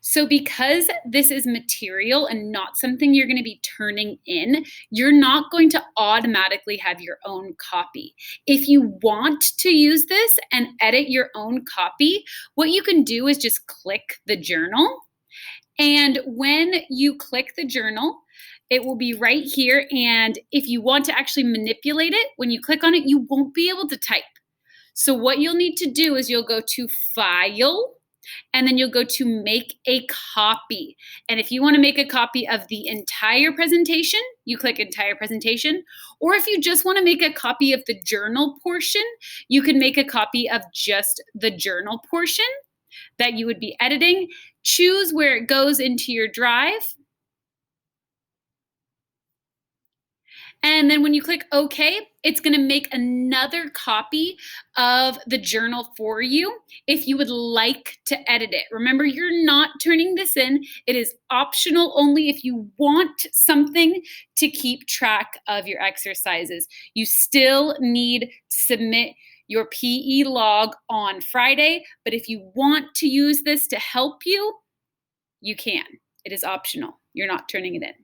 So, because this is material and not something you're going to be turning in, you're not going to automatically have your own copy. If you want to use this and edit your own copy, what you can do is just click the journal. And when you click the journal, it will be right here. And if you want to actually manipulate it, when you click on it, you won't be able to type. So, what you'll need to do is you'll go to File, and then you'll go to make a copy. And if you want to make a copy of the entire presentation, you click entire presentation. Or if you just want to make a copy of the journal portion, you can make a copy of just the journal portion that you would be editing. Choose where it goes into your drive. And then when you click OK, it's going to make another copy of the journal for you if you would like to edit it. Remember, you're not turning this in. It is optional only if you want something to keep track of your exercises. You still need to submit your PE log on Friday, but if you want to use this to help you, you can. It is optional. You're not turning it in.